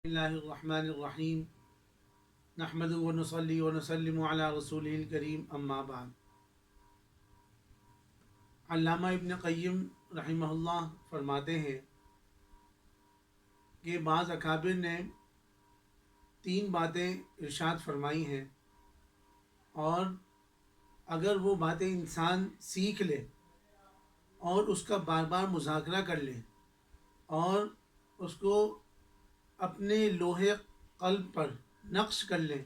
اللہ الرحمن الرحیم نحمد و نصلی و نسلم علی رسول الکریم اما بعد۔ علامہ ابن قیم رحمہ اللہ فرماتے ہیں کہ بعض اکابر نے 3 باتیں ارشاد فرمائی ہیں، اور اگر وہ باتیں انسان سیکھ لے اور اس کا بار بار مذاکرہ کر لے اور اس کو اپنے لوہے قلب پر نقش کر لیں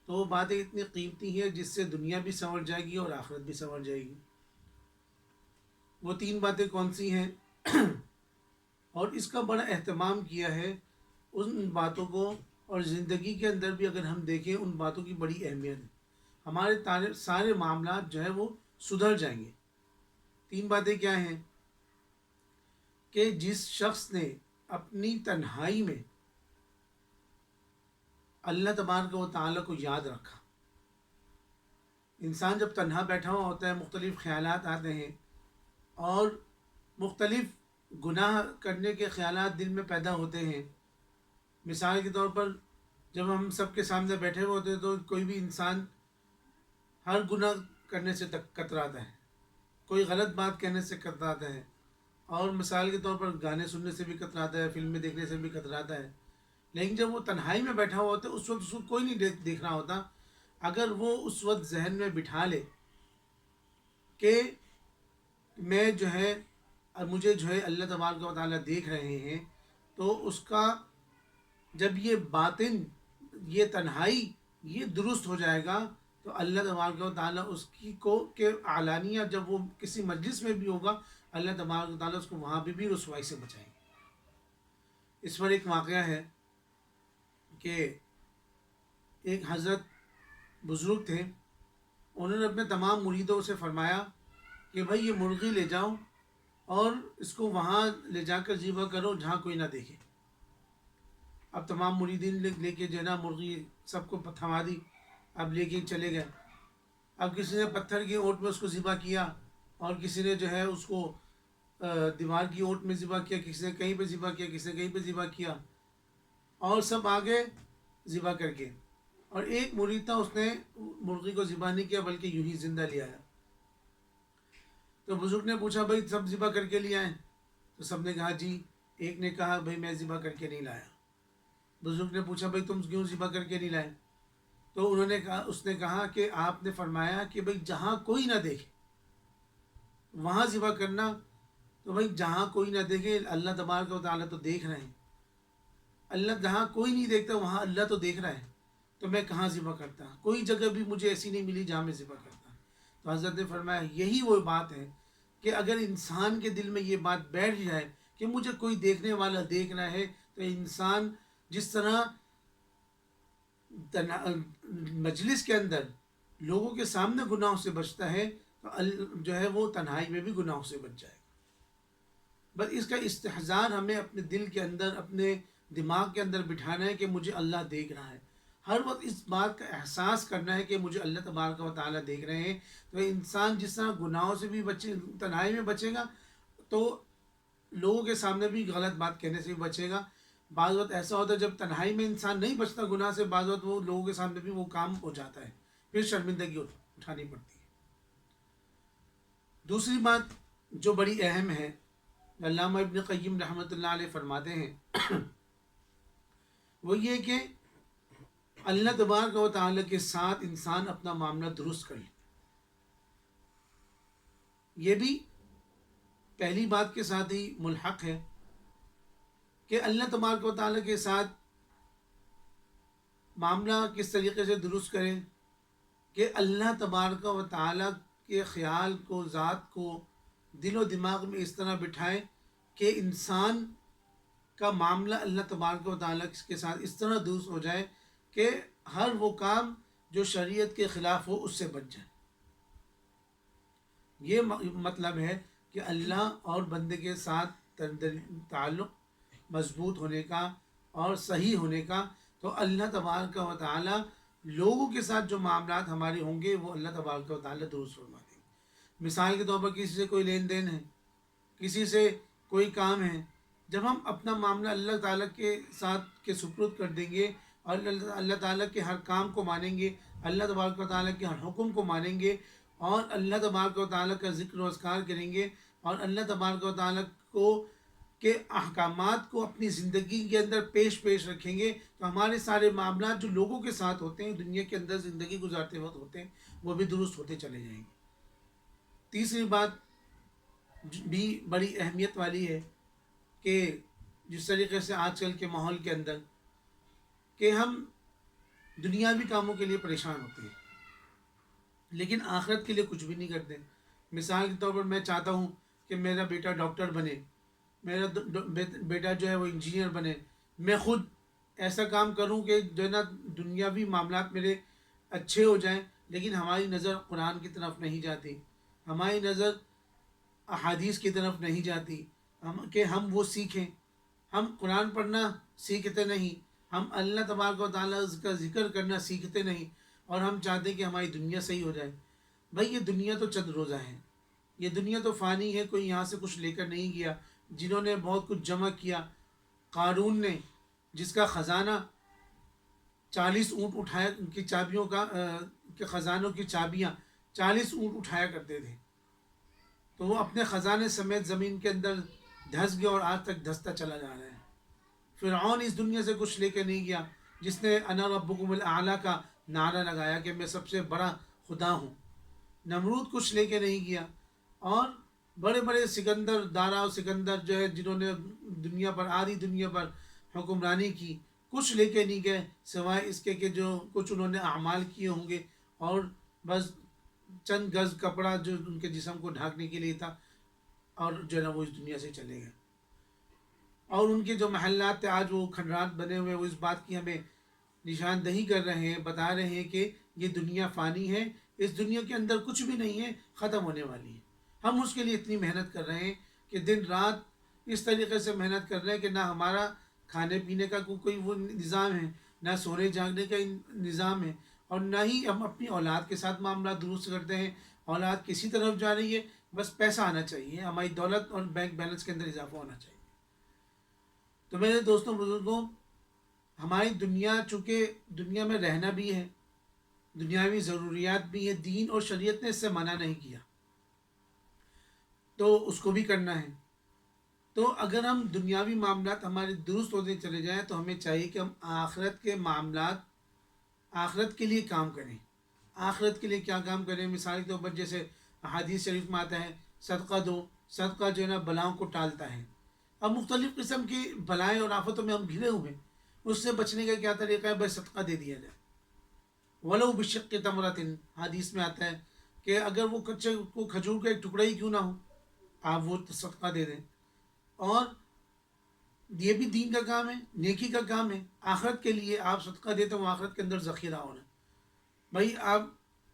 تو وہ باتیں اتنی قیمتی ہیں جس سے دنیا بھی سنور جائے گی اور آخرت بھی سنور جائے گی۔ وہ 3 باتیں کون سی ہیں؟ اور اس کا بڑا اہتمام کیا ہے ان باتوں کو، اور زندگی کے اندر بھی اگر ہم دیکھیں ان باتوں کی بڑی اہمیت ہے، ہمارے سارے معاملات جو ہے وہ سدھر جائیں گے۔ 3 باتیں کیا ہیں؟ کہ جس شخص نے اپنی تنہائی میں اللہ تبارک و تعالیٰ کو یاد رکھا۔ انسان جب تنہا بیٹھا ہوا ہوتا ہے، مختلف خیالات آتے ہیں اور مختلف گناہ کرنے کے خیالات دل میں پیدا ہوتے ہیں۔ مثال کے طور پر جب ہم سب کے سامنے بیٹھے ہوئے ہوتے ہیں تو کوئی بھی انسان ہر گناہ کرنے سے کتراتا ہے، کوئی غلط بات کہنے سے کتراتا ہے، اور مثال کے طور پر گانے سننے سے بھی کتراتا ہے، فلمیں دیکھنے سے بھی کتراتا ہے۔ لیکن جب وہ تنہائی میں بیٹھا ہوا ہوتا ہے اس وقت اس کو کوئی نہیں دیکھ رہا ہوتا۔ اگر وہ اس وقت ذہن میں بٹھا لے کہ میں جو ہے مجھے جو ہے اللہ تبارک و تعالیٰ دیکھ رہے ہیں، تو اس کا جب یہ باطن، یہ تنہائی یہ درست ہو جائے گا تو اللہ تبارک و تعالیٰ اس کی کو کہ اعلانیہ جب وہ کسی مجلس میں بھی ہوگا اللہ تبارک و تعالیٰ اس کو وہاں بھی رسوائی سے بچائیں گے۔ اس پر ایک واقعہ ہے کہ ایک حضرت بزرگ تھے، انہوں نے اپنے تمام مریدوں سے فرمایا کہ بھائی یہ مرغی لے جاؤ اور اس کو وہاں لے جا کر ذبح کرو جہاں کوئی نہ دیکھے۔ اب تمام مریدین لے کے جو ہے نا مرغی سب کو تھما دی، اب لے کے چلے گئے۔ اب کسی نے پتھر کی اوٹ میں اس کو ذبح کیا، اور کسی نے جو ہے اس کو دیوار کی اوٹ میں ذبح کیا، کسی نے کہیں پہ ذبح کیا، کسی نے کہیں پہ ذبح کیا، اور سب آگے ذبح کر کے، اور ایک مرید تھا اس نے مرغی کو ذبح نہیں کیا بلکہ یوں ہی زندہ لے آیا۔ تو بزرگ نے پوچھا بھائی سب ذبح کر کے لے آئے؟ تو سب نے کہا جی۔ ایک نے کہا بھائی میں ذبح کر کے نہیں لایا۔ بزرگ نے پوچھا بھائی تم کیوں ذبح کر کے نہیں لائے؟ تو اس نے کہا کہ آپ نے فرمایا کہ بھائی جہاں کوئی نہ دیکھے وہاں ذبح کرنا، تو بھائی جہاں کوئی نہ دیکھے اللہ تبارک و تعالیٰ تو دیکھ رہے ہیں، اللہ جہاں کوئی نہیں دیکھتا وہاں اللہ تو دیکھ رہا ہے، تو میں کہاں ذبح کرتا؟ کوئی جگہ بھی مجھے ایسی نہیں ملی جہاں میں ذبح کرتا۔ تو حضرت نے فرمایا یہی وہ بات ہے کہ اگر انسان کے دل میں یہ بات بیٹھ جائے کہ مجھے کوئی دیکھنے والا دیکھ رہا ہے، تو انسان جس طرح مجلس کے اندر لوگوں کے سامنے گناہوں سے بچتا ہے تو جو ہے وہ تنہائی میں بھی گناہوں سے بچ جائے گا۔ بس اس کا استحضار ہمیں اپنے دل کے اندر، اپنے دماغ کے اندر بٹھانا ہے کہ مجھے اللہ دیکھ رہا ہے۔ ہر وقت اس بات کا احساس کرنا ہے کہ مجھے اللہ تبارک و تعالیٰ دیکھ رہے ہیں۔ تو انسان جس طرح گناہوں سے بھی تنہائی میں بچے گا تو لوگوں کے سامنے بھی غلط بات کہنے سے بھی بچے گا۔ بعض وقت ایسا ہوتا ہے جب تنہائی میں انسان نہیں بچتا گناہ سے، بعض وقت وہ لوگوں کے سامنے بھی وہ کام ہو جاتا ہے، پھر شرمندگی اٹھانی پڑتی ہے۔ دوسری بات جو بڑی اہم ہے، علامہ ابن قیم رحمۃ اللہ علیہ فرماتے ہیں وہ یہ کہ اللہ تبارک و تعالیٰ کے ساتھ انسان اپنا معاملہ درست کر لے۔ یہ بھی پہلی بات کے ساتھ ہی ملحق ہے کہ اللہ تبارک و تعالیٰ کے ساتھ معاملہ کس طریقے سے درست کریں کہ اللہ تبارک و تعالیٰ کے خیال کو، ذات کو دل و دماغ میں اس طرح بٹھائیں کہ انسان کا معاملہ اللہ تبارک و تعالیٰ کے ساتھ اس طرح درست ہو جائے کہ ہر وہ کام جو شریعت کے خلاف ہو اس سے بچ جائے۔ یہ مطلب ہے کہ اللہ اور بندے کے ساتھ تعلق مضبوط ہونے کا اور صحیح ہونے کا، تو اللہ تبارک و تعالیٰ لوگوں کے ساتھ جو معاملات ہمارے ہوں گے وہ اللہ تبارک و تعالیٰ درست فرما دیں گے۔ مثال کے طور پر کسی سے کوئی لین دین ہے، کسی سے کوئی کام ہے، جب ہم اپنا معاملہ اللہ تعالیٰ کے ساتھ کے سپرد کر دیں گے اور اللہ تعالیٰ کے ہر کام کو مانیں گے، اللہ تبارک و تعالیٰ کے ہر حکم کو مانیں گے، اور اللہ تبارک و تعالیٰ کا ذکر و اذکار کریں گے، اور اللہ تبارک و تعالیٰ کو کے احکامات کو اپنی زندگی کے اندر پیش رکھیں گے، تو ہمارے سارے معاملات جو لوگوں کے ساتھ ہوتے ہیں، دنیا کے اندر زندگی گزارتے وقت ہوتے ہیں، وہ بھی درست ہوتے چلے جائیں گے۔ تیسری بات بھی بڑی اہمیت والی ہے کہ جس طریقے سے آج کل کے ماحول کے اندر کہ ہم دنیاوی کاموں کے لیے پریشان ہوتے ہیں لیکن آخرت کے لیے کچھ بھی نہیں کرتے۔ مثال کے طور پر میں چاہتا ہوں کہ میرا بیٹا ڈاکٹر بنے، میرا بیٹا جو ہے وہ انجینئر بنے، میں خود ایسا کام کروں کہ جو ہے نا دنیاوی معاملات میرے اچھے ہو جائیں، لیکن ہماری نظر قرآن کی طرف نہیں جاتی، ہماری نظر احادیث کی طرف نہیں جاتی، کہ ہم وہ سیکھیں۔ ہم قرآن پڑھنا سیکھتے نہیں، ہم اللہ تبارک و تعالیٰ کا ذکر کرنا سیکھتے نہیں، اور ہم چاہتے ہیں کہ ہماری دنیا صحیح ہو جائے۔ بھائی یہ دنیا تو چند روزہ ہے، یہ دنیا تو فانی ہے، کوئی یہاں سے کچھ لے کر نہیں گیا۔ جنہوں نے بہت کچھ جمع کیا، قارون نے جس کا خزانہ 40 اونٹ اٹھایا، ان کی چابیوں کا کہ خزانوں کی چابیاں 40 اونٹ اٹھایا کرتے تھے، تو وہ اپنے خزانے سمیت زمین کے اندر دھس گیا اور آج تک دھستا چلا جا رہا ہے۔ فرعون اس دنیا سے کچھ لے کے نہیں گیا، جس نے انا ربکم الاعلیٰ کا نعرہ لگایا کہ میں سب سے بڑا خدا ہوں۔ نمرود کچھ لے کے نہیں گیا، اور بڑے بڑے سکندر، دارا و سکندر جو ہے جنہوں نے دنیا پر، آدھی دنیا پر حکمرانی کی، کچھ لے کے نہیں گئے سوائے اس کے کہ جو کچھ انہوں نے اعمال کیے ہوں گے، اور بس چند گز کپڑا جو ان کے جسم کو ڈھانکنے کے لیے تھا، اور جو ہے نا وہ اس دنیا سے چلے گئے۔ اور ان کے جو محلات تھے آج وہ کھنڈرات بنے ہوئے، وہ اس بات کی ہمیں نشاندہی کر رہے ہیں، بتا رہے ہیں کہ یہ دنیا فانی ہے، اس دنیا کے اندر کچھ بھی نہیں ہے، ختم ہونے والی ہے۔ ہم اس کے لیے اتنی محنت کر رہے ہیں کہ دن رات اس طریقے سے محنت کر رہے ہیں کہ نہ ہمارا کھانے پینے کا کوئی وہ نظام ہے، نہ سونے جاگنے کا نظام ہے، اور نہ ہی ہم اپنی اولاد کے ساتھ معاملات درست کرتے ہیں۔ اولاد کسی طرف جا رہی ہے، بس پیسہ آنا چاہیے، ہماری دولت اور بینک بیلنس کے اندر اضافہ ہونا چاہیے۔ تو میرے دوستوں بزرگوں، ہماری دنیا چونکہ دنیا میں رہنا بھی ہے، دنیاوی ضروریات بھی ہے، دین اور شریعت نے اس سے منع نہیں کیا، تو اس کو بھی کرنا ہے۔ تو اگر ہم دنیاوی معاملات ہمارے درست ہوتے چلے جائیں تو ہمیں چاہیے کہ ہم آخرت کے معاملات، آخرت کے لیے کام کریں۔ آخرت کے لیے کیا کام کریں؟ مثال کے طور پر جیسے حدیث شریف میں آتا ہے صدقہ دو، صدقہ جو ہے نا بلاؤں کو ٹالتا ہے۔ اب مختلف قسم کی بلائیں اور آفتوں میں ہم گھرے ہوئے ہیں، اس سے بچنے کا کیا طریقہ ہے؟ بس صدقہ دے دیا جائے، ولو بشق تمرۃ، حدیث میں آتا ہے کہ اگر وہ کچے کو کھجور کا ایک ٹکڑا ہی کیوں نہ ہو، آپ وہ صدقہ دے دیں۔ اور یہ بھی دین کا کام ہے، نیکی کا کام ہے، آخرت کے لیے آپ صدقہ دیتے ہو، آخرت کے اندر ذخیرہ ہونا۔ بھائی آپ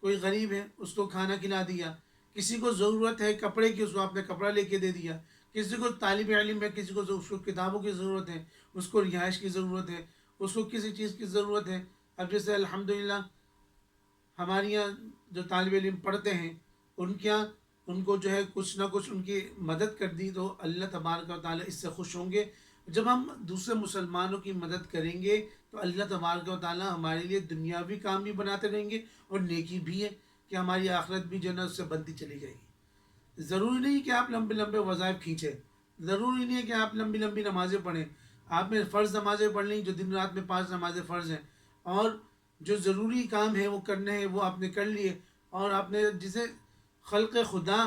کوئی غریب ہے، اس کو کھانا کھلا دیا، کسی کو ضرورت ہے کپڑے کی، اس کو آپ نے کپڑا لے کے دے دیا، کسی کو طالب علم ہے، کسی کو اس کو کتابوں کی ضرورت ہے، اس کو رہائش کی ضرورت ہے، اس کو کسی چیز کی ضرورت ہے۔ اب جیسے الحمدللہ ہمارے یہاں جو طالب علم پڑھتے ہیں، ان کے یہاں ان کو جو ہے کچھ نہ کچھ ان کی مدد کر دی تو اللہ تبارک و تعالیٰ اس سے خوش ہوں گے۔ جب ہم دوسرے مسلمانوں کی مدد کریں گے تو اللہ تبارک و تعالیٰ ہمارے لیے دنیاوی کام بھی بناتے رہیں گے، اور نیکی بھی ہے کہ ہماری آخرت بھی جو ہے نا اس سے بنتی چلی جائے گی۔ ضروری نہیں کہ آپ لمبے لمبے وظائف کھینچیں، ضروری نہیں ہے کہ آپ لمبی لمبی نمازیں پڑھیں۔ آپ نے فرض نمازیں پڑھ لیں، جو دن رات میں 5 نمازیں فرض ہیں، اور جو ضروری کام ہے وہ کرنے ہیں وہ آپ نے کر لیے، اور آپ نے جسے خلق خدا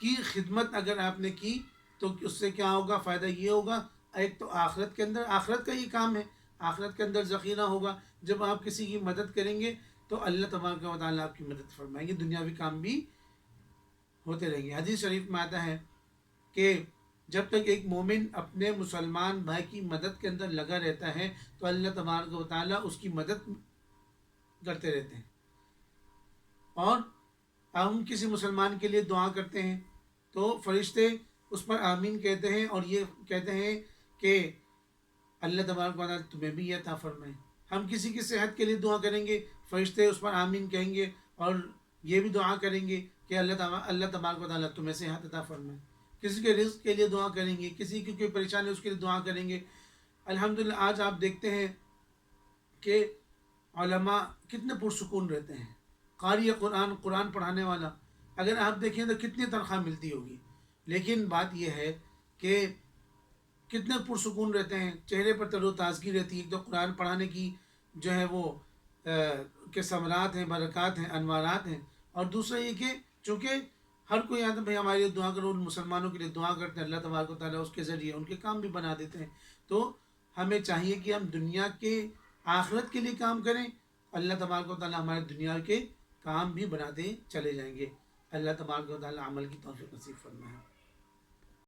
کی خدمت اگر آپ نے کی تو اس سے کیا ہوگا؟ فائدہ یہ ہوگا، ایک تو آخرت کے اندر، آخرت کا یہ کام ہے، آخرت کے اندر ذخیرہ ہوگا۔ جب آپ کسی کی مدد کریں گے تو اللہ تبارک و تعالیٰ آپ کی مدد فرمائیں گے، دنیاوی کام بھی ہوتے رہیں گے۔ حدیث شریف میں آتا ہے کہ جب تک ایک مومن اپنے مسلمان بھائی کی مدد کے اندر لگا رہتا ہے تو اللہ تبارک و تعالیٰ اس کی مدد کرتے رہتے ہیں۔ اور ہم کسی مسلمان کے لیے دعا کرتے ہیں تو فرشتے اس پر آمین کہتے ہیں، اور یہ کہتے ہیں کہ اللہ تبارک و تعالیٰ تمہیں بھی یہ عطا فرمائے۔ ہم کسی کی صحت کے لیے دعا کریں گے، فرشتے اس پر آمین کہیں گے، اور یہ بھی دعا کریں گے کہ اللہ تبارک و تعالیٰ تمہیں صحت عطا فرمائے۔ کسی کے رزق کے لیے دعا کریں گے، کسی کی کوئی پریشانی اس کے لیے دعا کریں گے۔ الحمدللہ آج آپ دیکھتے ہیں کہ علماء کتنے پرسکون رہتے ہیں۔ قاری قرآن، قرآن پڑھانے والا اگر آپ دیکھیں تو کتنی تنخواہ ملتی ہوگی، لیکن بات یہ ہے کہ کتنے پرسکون رہتے ہیں، چہرے پر تر و تازگی رہتی ہے۔ ایک تو قرآن پڑھانے کی جو ہے وہ کے ثمرات ہیں، برکات ہیں، انوارات ہیں، اور دوسرا یہ کہ چونکہ ہر کوئی آدمی بھائی ہمارے لیے دعا کرو، ان مسلمانوں کے لیے دعا کرتے ہیں، اللہ تبارک و تعالیٰ اس کے ذریعے ان کے کام بھی بنا دیتے ہیں۔ تو ہمیں چاہیے کہ ہم دنیا کے آخرت کے لیے کام کریں، اللہ تبارک و تعالیٰ ہمارے دنیا کے کام بھی بناتے چلے جائیں گے۔ اللہ تبارک و تعالیٰ عمل کی توفیق نصیب فرمائے۔